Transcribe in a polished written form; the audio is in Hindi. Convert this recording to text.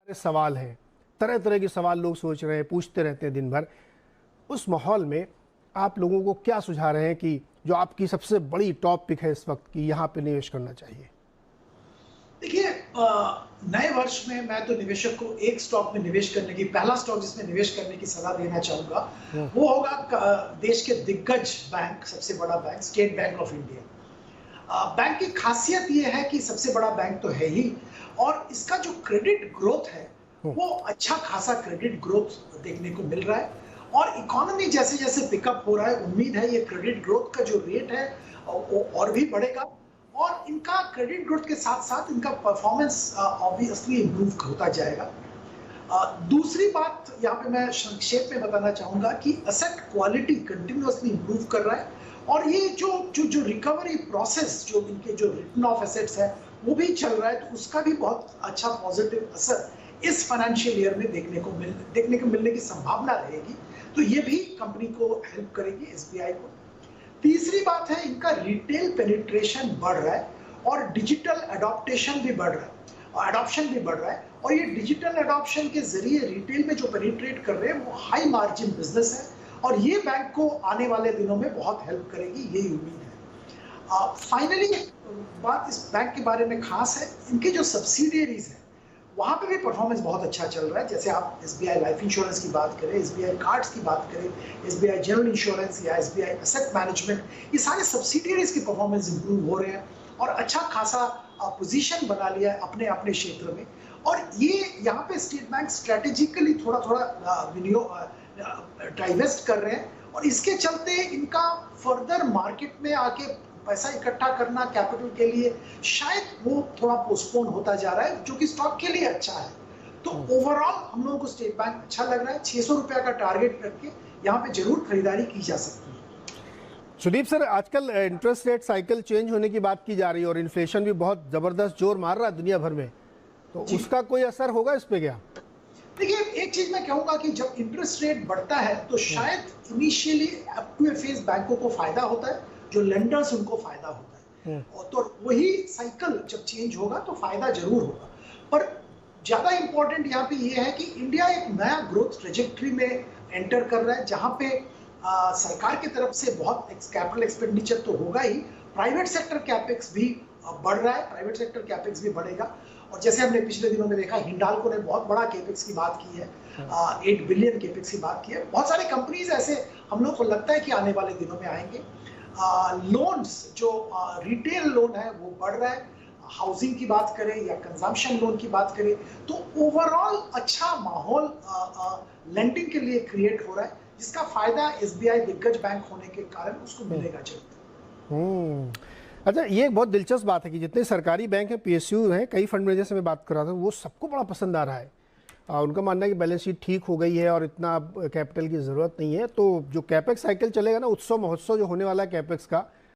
सवाल हैं, तरह तरह के सवाल लोग सोच रहे हैं, पूछते रहते हैं दिन भर। उस माहौल में आप लोगों को क्या सुझा रहे हैं कि जो आपकी सबसे बड़ी टॉप पिक है इस वक्त की यहाँ पे निवेश करना चाहिए? देखिए, नए वर्ष में मैं तो निवेशक को एक स्टॉक में निवेश करने की, पहला स्टॉक जिसमें निवेश करने की सलाह देना चाहूंगा, हम्म। वो होगा देश के दिग्गज बैंक, सबसे बड़ा bank state bank of India. Bank की खासियत ये है कि सबसे बड़ा बैंक तो है ही, और इसका जो क्रेडिट ग्रोथ है हम्म। वो अच्छा खासा क्रेडिट ग्रोथ देखने को मिल रहा है। और इकोनॉमी जैसे जैसे पिकअप हो रहा है, उम्मीद है ये क्रेडिट ग्रोथ का जो रेट है वो और भी बढ़ेगा। और इनका क्रेडिट ग्रोथ के साथ साथ इनका परफॉर्मेंस ऑब्वियसली इंप्रूव होता जाएगा। दूसरी बात यहाँ पे मैं संक्षेप में बताना चाहूंगा कि असेट क्वालिटी कंटिन्यूअसली इंप्रूव कर रहा है, और ये जो जो जो रिकवरी प्रोसेस, जो इनके जो रिटर्न ऑफ एसेट्स है वो भी चल रहा है, तो उसका भी बहुत अच्छा पॉजिटिव असर इस फाइनेंशियल ईयर में देखने को मिलने की संभावना रहेगी। तो ये भी कंपनी को हेल्प करेगी, एसबीआई को। तीसरी बात है, इनका रिटेल पेनिट्रेशन बढ़ रहा है और डिजिटल अडॉप्टेशन भी बढ़ रहा है, और अडॉप्शन भी बढ़ रहा है। और ये डिजिटल अडॉप्शन के जरिए रिटेल में जो पेनिट्रेट कर रहे हैं वो हाई मार्जिन बिजनेस है, और ये बैंक को आने वाले दिनों में बहुत हेल्प करेगी, यही उम्मीद है। फाइनली बात इस बैंक के बारे में खास है, इनके जो सब्सिडियरीज है वहां पे भी परफॉर्मेंस बहुत अच्छा चल रहा है। जैसे आप एसबीआई लाइफ इंश्योरेंस की बात करें, एसबीआई कार्ड्स की बात करें, एसबीआई जनरल इंश्योरेंस या एसबीआई एसेट मैनेजमेंट, ये सारे सब्सिडियरीज के परफॉर्मेंस इंप्रूव हो रहे हैं और अच्छा खासा पोजीशन बना लिया है अपने अपने क्षेत्र में। और ये यहाँ पे स्टेट बैंक स्ट्रेटेजिकली थोड़ा थोड़ा विनियोग डाइवेस्ट कर रहे हैं, और इसके चलते इनका फर्दर मार्केट में आके पैसा इकट्ठा करना कैपिटल के लिए शायद वो थोड़ा पोस्टपोन होता जा रहा है, जो कि स्टॉक के लिए अच्छा है। तो ओवरऑल हम लोगों को स्टेट बैंक अच्छा लग रहा है। 600 रुपया का टारगेट करके यहाँ पे जरूर खरीदारी की जा सकती है। सुदीप सर, आजकल इंटरेस्ट रेट साइकिल चेंज होने की बात की जा रही है और इन्फ्लेशन भी बहुत जबरदस्त जोर मार रहा है दुनिया भर में, तो उसका कोई असर होगा इस पे क्या? देखिए, एक चीज मैं कहूंगा कि जब इंटरेस्ट रेट बढ़ता है तो शायद initially up to a phase बैंकों को फायदा होता है, जो लेंडर्स उनको फायदा होता है, और तो वही साइकिल जब चेंज होगा तो फायदा जरूर होगा। पर ज्यादा इंपॉर्टेंट यहाँ पे ये है कि इंडिया एक नया ग्रोथ ट्रेजेक्ट्री में एंटर कर रहा है, जहां पे सरकार की तरफ से बहुत कैपिटल एक्सपेंडिचर तो होगा ही, प्राइवेट सेक्टर कैपेक्स भी बढ़ रहा है, प्राइवेट सेक्टर कैपेक्स भी बढ़ेगा। और जैसे हमने पिछले दिनों में देखा, हिंडाल्को ने बहुत बड़ा केपेक्स की बात की है, 8 बिलियन केपेक्स की बात की है। बहुत सारे कंपनीज ऐसे हम लोग को लगता है कि आने वाले दिनों में आएंगे। लोन्स, जो रिटेल लोन है वो बढ़ रहा है, हाउसिंग की बात करें या कंजम्पशन लोन की बात करें, तो ओवरऑल अच्छा माहौल लेंडिंग के लिए क्रिएट हो रहा है, जिसका फायदा एसबीआई दिग्गज बैंक होने के कारण उसको मिलेगा जरूर। अच्छा, ये एक बहुत दिलचस्प बात है कि जितने सरकारी बैंक हैं, पीएसयू हैं, कई फंड मैनेजर से मैं बात कर रहा था, वो सबको बड़ा पसंद आ रहा है। उनका मानना है कि बैलेंस शीट ठीक हो गई है और इतना कैपिटल की ज़रूरत नहीं है। तो जो कैपेक्स साइकिल चलेगा ना, उत्सव महोत्सव जो होने वाला है कैपेक्स का,